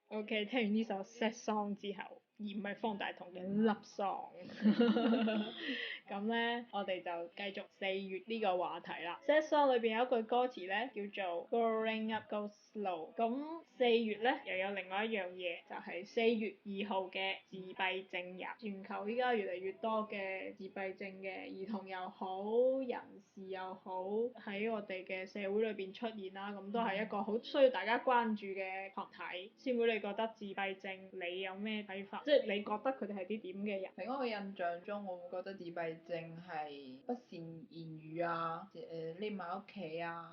OK，聽完呢首 sad song 之後，而唔係方大同嘅 love song。咁呢，我哋就繼續4月呢個話題啦。sad song 裏邊有一句歌詞呢，叫做 Growing Up Goes Slow。咁4月呢，又有另外一樣嘢，就係4月2號嘅自閉症日。全球依家越嚟越多嘅自閉症嘅兒童又好，人士又好，喺我哋嘅社會裏邊出現啦。咁都係一個好需要大家關注嘅群體。師妹，你覺得自閉症你有咩睇法？即係你覺得佢哋係啲點嘅人？喺我嘅印象中，我會覺得自閉症係不善言語啊，匿埋屋企啊，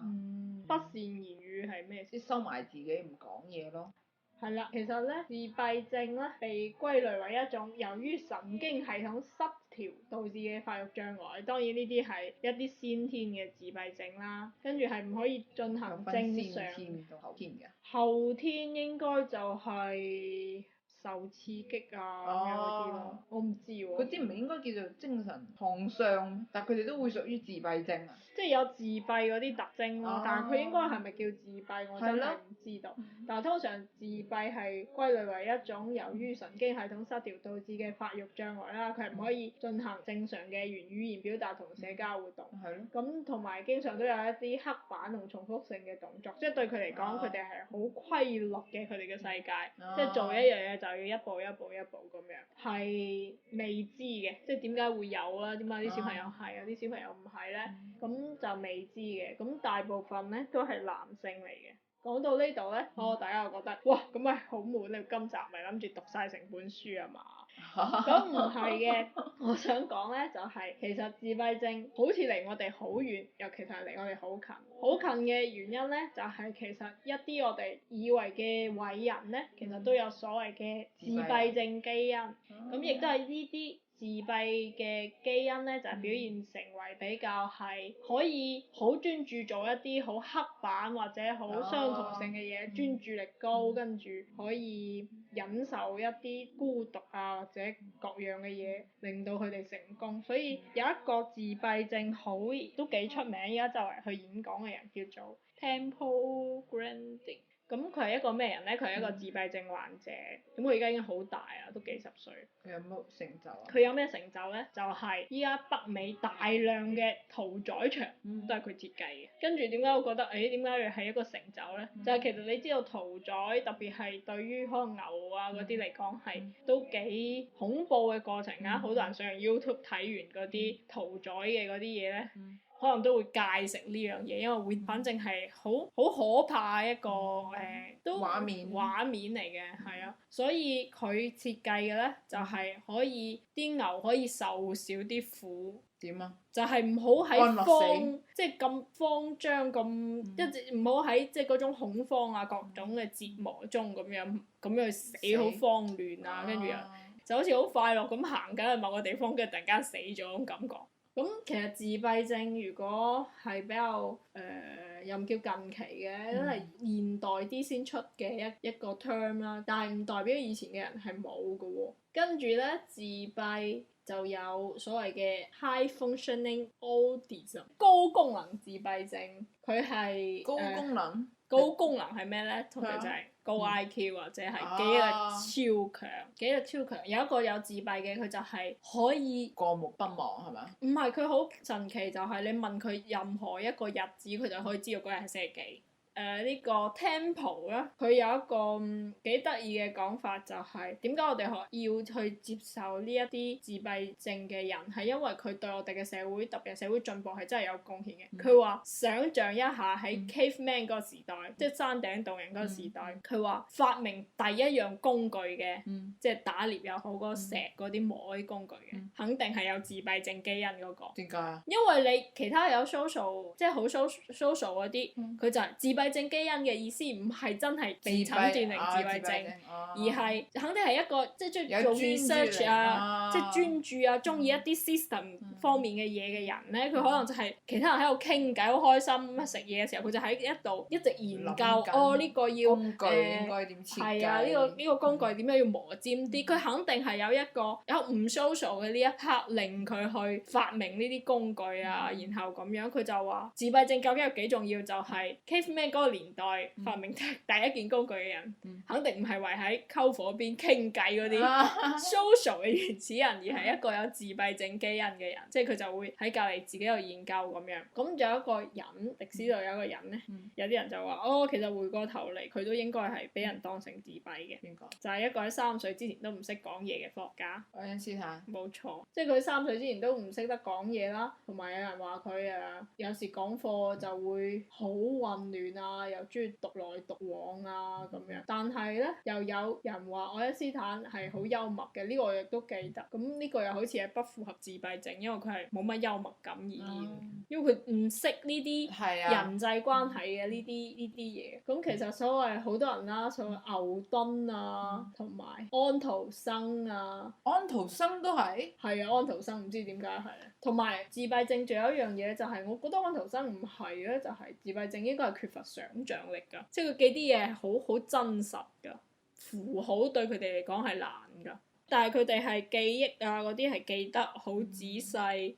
不善言語係咩先？即收埋自己唔講嘢咯。係啦，其實咧，自閉症咧被歸類為一種由於神經系統失調導致嘅發育障礙。當然呢啲係一啲先天嘅自閉症啦，跟住係唔可以進行正常。先天到後天嘅。後天應該就係受刺激啊咁樣嗰啲咯，我唔知喎。嗰啲唔係應該叫做精神創傷，但佢哋都會屬於自閉症啊。即係有自閉嗰啲特徵咯，但係佢應該係咪叫自閉我真係唔知道。但係通常自閉係歸類為一種由於神經系統失調導致嘅發育障礙啦，佢係唔可以進行正常嘅語言表達同社交活動。係咯。咁同埋經常都有一啲刻板同重複性嘅動作，即係對佢嚟講，佢哋係好規律嘅佢哋嘅世界，即係做一樣嘢就要一步一步一步咁樣，係未知嘅，即係點解會有啦？點解啲小朋友係，有啲小朋友唔係咧？咁就未知嘅，咁大部分咧都係男性嚟嘅。講到呢度咧，大家就覺得，哇，咁咪好悶，你今集咪諗住讀晒成本書啊嘛？咁唔係嘅，我想講咧就係、其實自閉症好似離我哋好遠，尤其係離我哋好近。好近嘅原因咧，就係、其實一啲我哋以為嘅偉人咧，其實都有所謂嘅自閉症基因，咁亦都係呢啲自閉嘅基因咧，就係、表現成為比較係可以好專注做一啲好刻板或者好相同性嘅嘢，專注力高，跟住可以忍受一啲孤獨啊或者各樣嘅嘢，令到佢哋成功。所以有一個自閉症都幾出名，而家周圍去演講嘅人叫做 Temple Grandin。咁佢係一個咩人咧？佢係一個自閉症患者，咁佢而家已經好大啊，都幾十歲。佢有乜成就啊？佢有咩成就咧？就係依家北美大量嘅屠宰場都係佢設計嘅。跟住點解我覺得點解要係一個成就咧？就係其實你知道屠宰，特別係對於可能牛啊嗰啲嚟講係都幾恐怖嘅過程啊！好多人上 YouTube 睇完嗰啲屠宰嘅嗰啲嘢咧。可能都會戒食呢樣嘢，因為會反正係好可怕一個都畫面嚟嘅，係啊，所以佢設計嘅咧就係、可以啲牛可以受少啲苦。點啊？就係唔好喺即係咁慌張咁一直唔好喺即係嗰種恐慌啊各種嘅折磨中咁樣去死好慌亂啊，跟住又就好似好快樂咁行緊去某個地方，跟住突然間死咗嗰種感覺。咁其實自閉症如果係比較又唔叫近期嘅，都係現代啲先出嘅一個 term 啦，但係唔代表以前嘅人係冇㗎喎。跟住咧，自閉就有所謂嘅 high functioning autism 高功能自閉症，佢係高功能。高功能係咩咧？通常就係高 IQ 或者係紀律超強。紀律超強有一個有自閉嘅，佢就係可以過目不忘係咪？唔係，佢好神奇，就係你問佢任何一個日子，佢就可以知道嗰日係星期幾。呢個 Temple 咧，佢有一個幾得意嘅講法，就係點解我哋要去接受呢一啲自閉症嘅人，係因為佢對我哋嘅社會，特別係社會進步係真係有貢獻嘅。佢話想像一下喺 Caveman 嗰個時代，即係山頂洞人嗰個時代，佢話發明第一樣工具嘅，即係打獵又好嗰個石嗰啲磨啲工具嘅，肯定係有自閉症基因嗰個。點解啊？因為你其他有 social， 即係好 social 嗰啲，佢就係自閉症基因嘅意思，唔係真係被診斷成自閉症，而係肯定係一個即係中意做 research 啊，即係專注啊，中意一啲 system 方面嘅嘢嘅人咧，佢可能就係其他人喺度傾偈好開心，食嘢嘅時候佢就喺一度一直研究呢個要工具應該點設計，係啊，呢個工具點解要磨尖啲？佢肯定係有唔 social 嘅呢一刻令佢去發明呢啲工具啊，然後咁樣佢就話自閉症究竟有幾重要？就係 Caveman 嗰個年代發明第一件工具嘅人，肯定唔係圍喺篝火邊傾偈嗰啲 social 嘅原始人，而係一個有自閉症基因嘅人，即係佢就會喺隔離自己有研究咁樣。咁仲有一個人，歷史度有一個人咧，有啲人就話其實回過頭嚟佢都應該係俾人當成自閉嘅。邊個？就係一個喺3歲之前都唔識講嘢嘅科學家。愛因斯坦。冇錯，即係佢3歲之前都唔識得講嘢啦，同埋有人話佢有時講課就會好混亂啊，又中意獨來獨往啊咁樣。但係咧又有人話愛因斯坦係好幽默嘅，呢個我亦都記得。咁呢個又好似係不符合自閉症，因為佢係冇乜幽默感而言，因為佢唔識呢啲人際關係嘅呢啲嘢。咁其實所謂好多人啦，所謂牛頓啊，同埋安徒生啊，安徒生都係安徒生唔知點解係。同埋自閉症仲有一樣嘢就係，我覺得安徒生唔係咧，就係自閉症應該係缺乏想像力㗎，即係佢記啲嘢好真實㗎，符號對佢哋嚟講係難㗎，但係佢哋係記憶啊嗰啲係記得好仔細。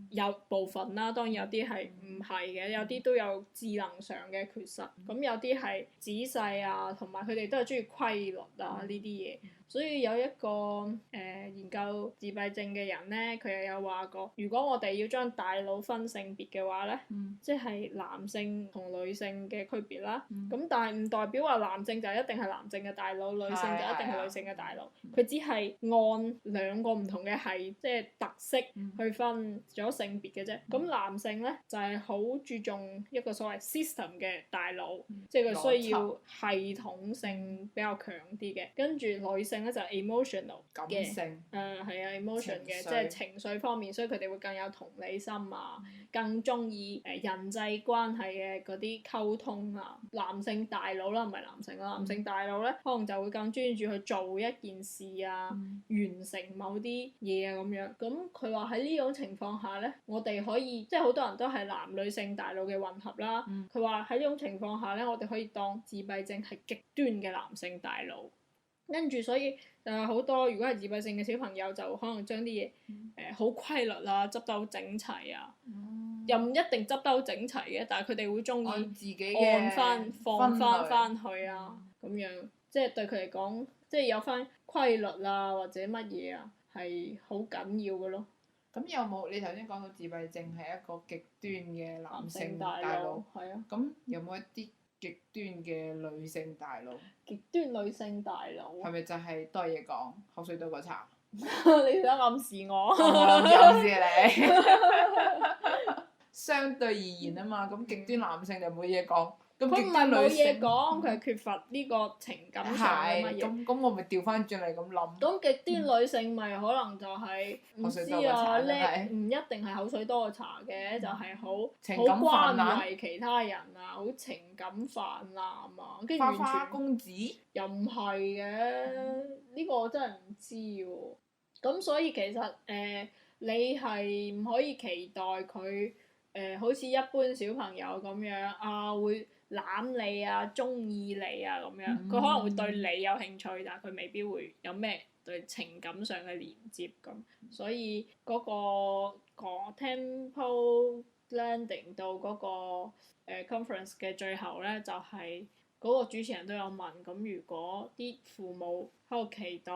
有部分啦，當然有啲係唔係嘅，有啲都有智能上嘅缺失，咁有啲係仔細啊，同埋佢哋都係中意規律啊呢啲嘢。所以有一個研究自閉症嘅人咧，佢又有話過，如果我哋要將大腦分性別嘅話咧，即係男性同女性嘅區別啦。咁但係唔代表話男性就一定係男性嘅大腦，女性就一定係女性嘅大腦。佢只係按兩個唔同嘅即係特色去分咗性別嘅啫。咁男性咧就係好注重一個所謂 system 嘅大腦，即係佢需要系統性比較強啲嘅。跟住女性咧就係 emotional 嘅，感性，emotion 嘅，即係情緒方面，所以佢哋會更有同理心啊，更中意人際關係嘅嗰啲溝通啊。男性大腦啦，唔係男性啦，男性大腦咧可能就會更專注去做一件事啊，完成某啲嘢啊咁樣。咁佢話喺呢種情況下咧，我哋可以即係好多人都係男女性大腦嘅混合啦。佢話喺呢種情況下咧，我哋可以當自閉症係極端嘅男性大腦。跟住所以好多如果係自閉症嘅小朋友就可能將啲嘢好規律啦，執得好整齊啊，又唔一定執得好整齊嘅，但係佢哋會中意按翻放翻去啊咁樣，即係對佢嚟講，即係有翻規律啊或者乜嘢啊係好緊要嘅咯。咁有冇你頭先講到自閉症係一個極端嘅男性大腦？係啊。咁有冇一啲極端嘅女性大腦？極端女性大腦係咪就係多嘢講，口水多過茶？你想暗示我？暗示你。相對而言啊嘛，咁極端男性就冇嘢講。佢唔係冇嘢講，佢係缺乏呢個情感上嘅乜嘢。咁我咪調翻轉嚟咁諗。咁極端女性咪可能就係唔知啊，叻唔一定係口水多過茶嘅，就係好關懷其他人啊，好情感泛濫啊，跟住完全花花公子又唔係嘅，呢個我真係唔知喎。咁所以其實你係唔可以期待佢好似一般小朋友咁樣啊會攬你啊，中意你啊咁樣，佢可能會對你有興趣，但係佢未必會有咩對情感上嘅連接咁。所以嗰個講 Temple Landing 到嗰個conference 嘅最後咧，就係嗰個主持人都有問，咁如果啲父母喺度期待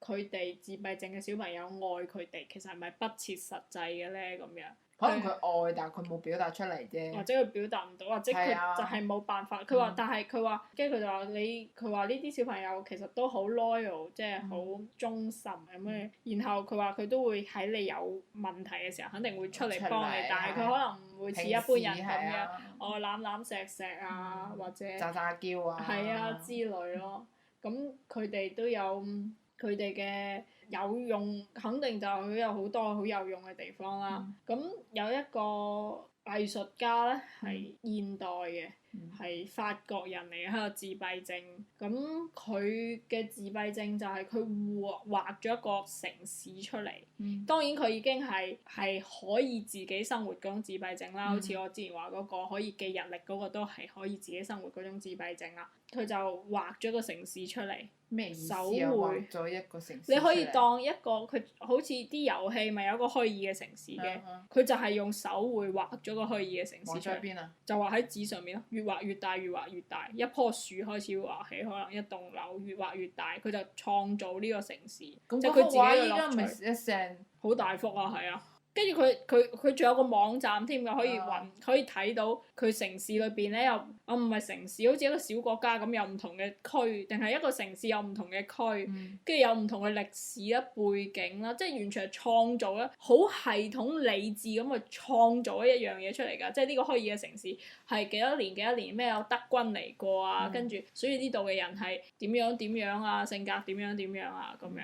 佢哋自閉症嘅小朋友愛佢哋，其實係咪不切實際嘅咧？咁樣。可能佢愛，但係佢冇表達出嚟啫。或者佢表達唔到，或者佢就係冇辦法。佢話，但係佢話，跟住佢就話佢話呢啲小朋友其實都好 loyal，即係好忠心咁樣。然後佢話佢都會喺你有問題嘅時候，肯定會出嚟幫你。但係佢可能唔會似一般人咁樣，我攬攬錫錫啊，或者詐詐嬌啊。係啊，之類咯。咁佢哋都有佢哋嘅有用，肯定就佢有好多好有用嘅地方啦。咁有一個藝術家咧係現代嘅，係法國人嚟嘅，係個自閉症。咁佢嘅自閉症就係佢畫咗一個城市出嚟。當然佢已經係可以自己生活嗰種自閉症啦，好似我之前話嗰個可以記日歷嗰個都係可以自己生活嗰種自閉症啦。佢就畫咗個城市出嚟。咩意思啊？畫咗一個城市。你可以當一個佢好似啲遊戲咪有個虛擬嘅城市嘅，佢就係用手繪畫咗咗個虛擬嘅城市出嚟。畫咗喺邊啊？就畫喺紙上面咯，越畫越大，越畫越大。一棵樹開始畫起，可能一棟樓越畫越大，佢就創造呢個城市，即係佢自己嘅樂趣。一成好大幅啊，係啊！跟住佢仲有個網站添㗎，可以可以睇到佢城市裏邊咧有唔係城市，好似一個小國家咁，有唔同嘅區，定係一個城市有唔同嘅區，跟住有唔同嘅歷史啦、背景啦，即係完全係創造咧，好系統理智咁去創造一樣嘢出嚟㗎。即係呢個虛擬嘅城市係幾多年咩有德軍嚟過啊，跟住所以呢度嘅人係點樣啊，性格點樣啊咁樣。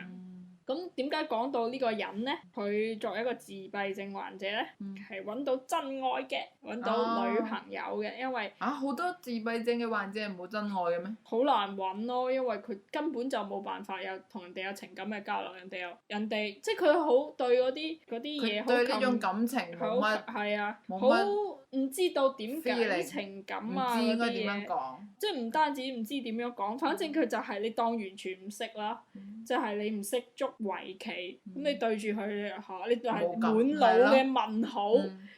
咁點解講到呢個人呢？佢作為一個自閉症患者呢，係揾到真愛嘅，揾到女朋友嘅，因為好多自閉症嘅患者係冇真愛嘅咩？好難揾咯，因為佢根本就冇辦法同人哋有情感嘅交流，人哋即係佢好對嗰啲嘢好對呢種感情冇乜，係啊，好冇唔知道點解 feeling，情感啊唔知應該嗰啲嘢，點樣講，即係唔單止唔知點樣講，反正佢就係你當完全唔識啦，即係你唔識捉圍棋，咁你對住佢嚇，你就係滿腦嘅問號，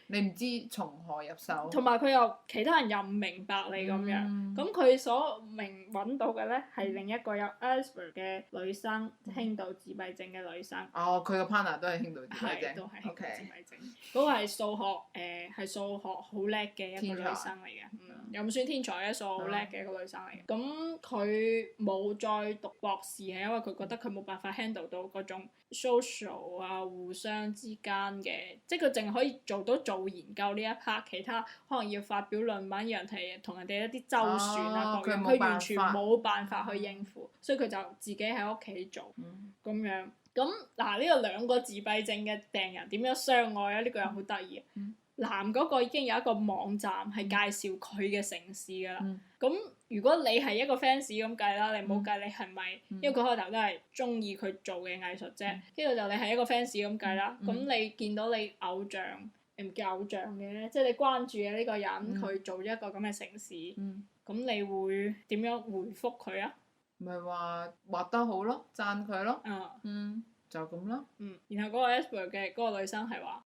你唔知從何入手，同埋佢又其他人又唔明白你咁樣，咁佢所揾到嘅咧係另一個有 Asperger 嘅女生，輕度自閉症嘅女生。佢個 partner 都係輕度自閉症，都係輕度自閉症。嗰個係數學好叻嘅一個女生嚟嘅，又唔算天才嘅，數學好叻嘅一個女生嚟嘅。咁佢冇再讀博士係因為佢覺得佢冇辦法 handle 到嗰種 social 啊，互相之間嘅，即係佢淨係可以做研究呢一 part，其他可能要發表論文，要同人哋一啲周旋啊各樣，佢完全冇辦法去應付，所以佢就自己喺屋企做咁樣。咁嗱，呢個兩個自閉症嘅病人點樣相愛咧？呢個又好得意。男嗰個已經有一個網站係介紹佢嘅城市㗎啦。咁如果你係一個 fans 咁計啦，你唔好計你係咪，因為佢開頭都係中意佢做嘅藝術啫。跟住就你係一個 fans 咁計啦。咁你見到你偶像，你唔叫偶像嘅，即係你關注嘅呢個人，佢做咗一個咁嘅城市，咁你會點樣回覆佢啊？咪話畫得好咯，讚佢咯。就咁咯。然後嗰個 Asperger 嘅嗰個女生係話：